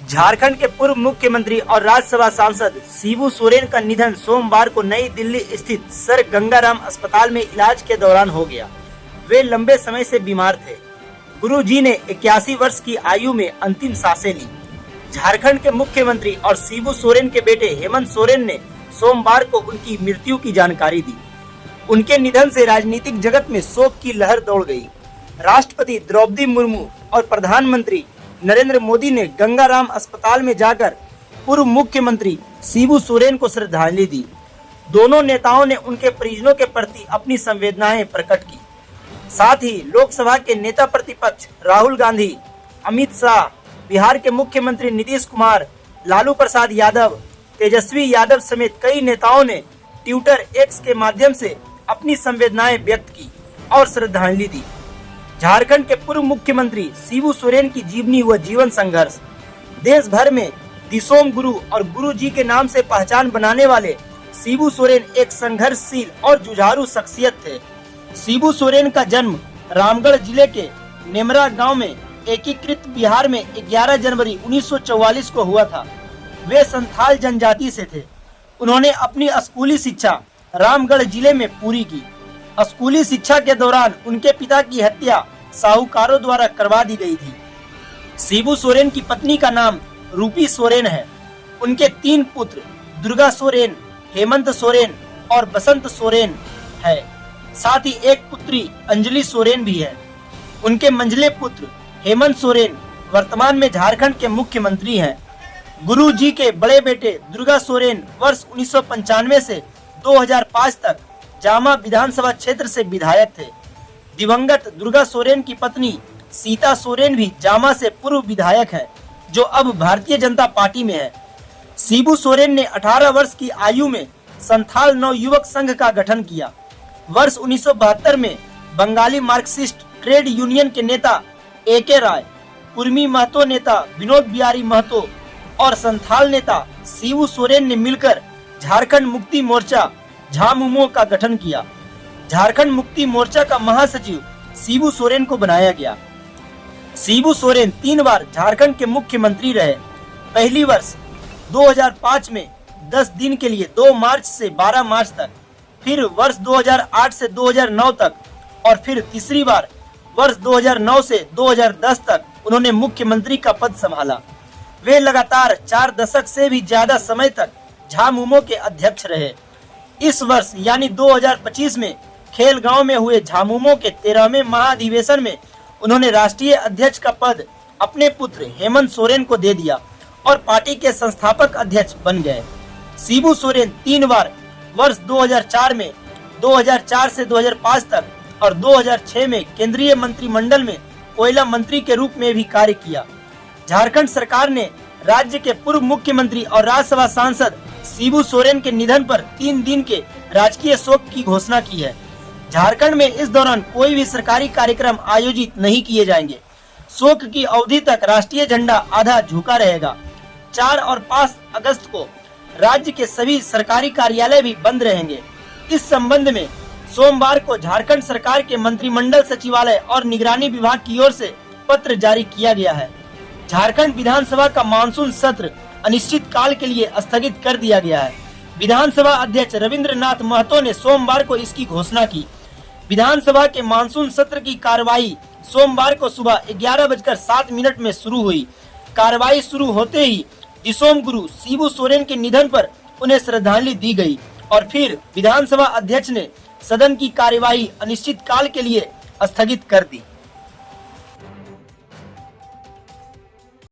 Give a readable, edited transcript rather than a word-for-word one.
झारखंड के पूर्व मुख्यमंत्री और राज्यसभा सांसद शिबू सोरेन का निधन सोमवार को नई दिल्ली स्थित सर गंगाराम अस्पताल में इलाज के दौरान हो गया। वे लंबे समय से बीमार थे। गुरुजी ने 81 वर्ष की आयु में अंतिम सांसें ली। झारखंड के मुख्यमंत्री और शिबू सोरेन के बेटे हेमंत सोरेन ने सोमवार को उनकी मृत्यु की जानकारी दी। उनके निधन से राजनीतिक जगत में शोक की लहर दौड़ गई। राष्ट्रपति द्रौपदी मुर्मू और प्रधानमंत्री नरेंद्र मोदी ने गंगाराम अस्पताल में जाकर पूर्व मुख्यमंत्री शिबू सोरेन को श्रद्धांजलि दी। दोनों नेताओं ने उनके परिजनों के प्रति अपनी संवेदनाएं प्रकट की। साथ ही लोकसभा के नेता प्रतिपक्ष राहुल गांधी, अमित शाह, बिहार के मुख्यमंत्री नीतीश कुमार, लालू प्रसाद यादव, तेजस्वी यादव समेत कई नेताओं ने ट्विटर एक्स के माध्यम से अपनी संवेदनाएं व्यक्त की और श्रद्धांजलि दी। झारखंड के पूर्व मुख्यमंत्री शिबू सोरेन की जीवनी व जीवन संघर्ष। देश भर में दिसोम गुरु और गुरु जी के नाम से पहचान बनाने वाले शिबू सोरेन एक संघर्षशील और जुझारू शख्सियत थे। शिबू सोरेन का जन्म रामगढ़ जिले के नेमरा गांव में एकीकृत बिहार में 11 जनवरी 1944 को हुआ था। वे संथाल जनजाति से थे। उन्होंने अपनी स्कूली शिक्षा रामगढ़ जिले में पूरी की। स्कूली शिक्षा के दौरान उनके पिता की हत्या साहूकारों द्वारा करवा दी गई थी। शिबू सोरेन की पत्नी का नाम रूपी सोरेन है। उनके 3 पुत्र दुर्गा सोरेन, हेमंत सोरेन और बसंत सोरेन है। साथ ही एक पुत्री अंजलि सोरेन भी है। उनके मंझले पुत्र हेमंत सोरेन वर्तमान में झारखंड के मुख्यमंत्री हैं। गुरु जी के बड़े बेटे दुर्गा सोरेन वर्ष 1995 से 2005 तक जामा विधानसभा क्षेत्र से विधायक थे। दिवंगत दुर्गा सोरेन की पत्नी सीता सोरेन भी जामा से पूर्व विधायक है, जो अब भारतीय जनता पार्टी में है। शिबू सोरेन ने 18 वर्ष की आयु में संथाल नवयुवक संघ का गठन किया। वर्ष 1972 में बंगाली मार्क्सिस्ट ट्रेड यूनियन के नेता AK राय, कुर्मी महतो नेता विनोद बिहारी महतो और संथाल नेता शिबू सोरेन ने मिलकर झारखंड मुक्ति मोर्चा झामुमो का गठन किया। झारखंड मुक्ति मोर्चा का महासचिव शिबू सोरेन को बनाया गया। शिबू सोरेन 3 बार झारखंड के मुख्यमंत्री रहे। पहली वर्ष 2005 में 10 दिन के लिए 2 मार्च से 12 मार्च तक, फिर वर्ष 2008 से 2009 तक और फिर तीसरी बार वर्ष 2009 से 2010 तक उन्होंने मुख्यमंत्री का पद संभाला। वे लगातार 4 दशक से भी ज्यादा समय तक झामुमो के अध्यक्ष रहे। इस वर्ष यानी 2025 में खेलगांव में हुए झामुमो के 13वें महाधिवेशन में उन्होंने राष्ट्रीय अध्यक्ष का पद अपने पुत्र हेमंत सोरेन को दे दिया और पार्टी के संस्थापक अध्यक्ष बन गए। शिबू सोरेन 3 बार वर्ष 2004 में, 2004 से 2005 तक और 2006 में केंद्रीय मंत्रिमंडल में कोयला मंत्री के रूप में भी कार्य किया। झारखंड सरकार ने राज्य के पूर्व मुख्यमंत्री और राज्यसभा सांसद शिबू सोरेन के निधन पर 3 दिन के राजकीय शोक की घोषणा की है। झारखंड में इस दौरान कोई भी सरकारी कार्यक्रम आयोजित नहीं किए जाएंगे। शोक की अवधि तक राष्ट्रीय झंडा आधा झुका रहेगा। 4 और 5 अगस्त को राज्य के सभी सरकारी कार्यालय भी बंद रहेंगे। इस संबंध में सोमवार को झारखंड सरकार के मंत्रिमंडल सचिवालय और निगरानी विभाग की ओर से पत्र जारी किया गया है। झारखंड विधानसभा का मानसून सत्र अनिश्चित काल के लिए स्थगित कर दिया गया है। विधानसभा अध्यक्ष रविंद्रनाथ महतो ने सोमवार को इसकी घोषणा की। विधानसभा के मानसून सत्र की कार्यवाही सोमवार को सुबह 11:07 में शुरू हुई। कार्यवाही शुरू होते ही दिसोम गुरु शिबू सोरेन के निधन पर उन्हें श्रद्धांजलि दी गई और फिर विधानसभा अध्यक्ष ने सदन की कार्यवाही अनिश्चित काल के लिए स्थगित कर दी।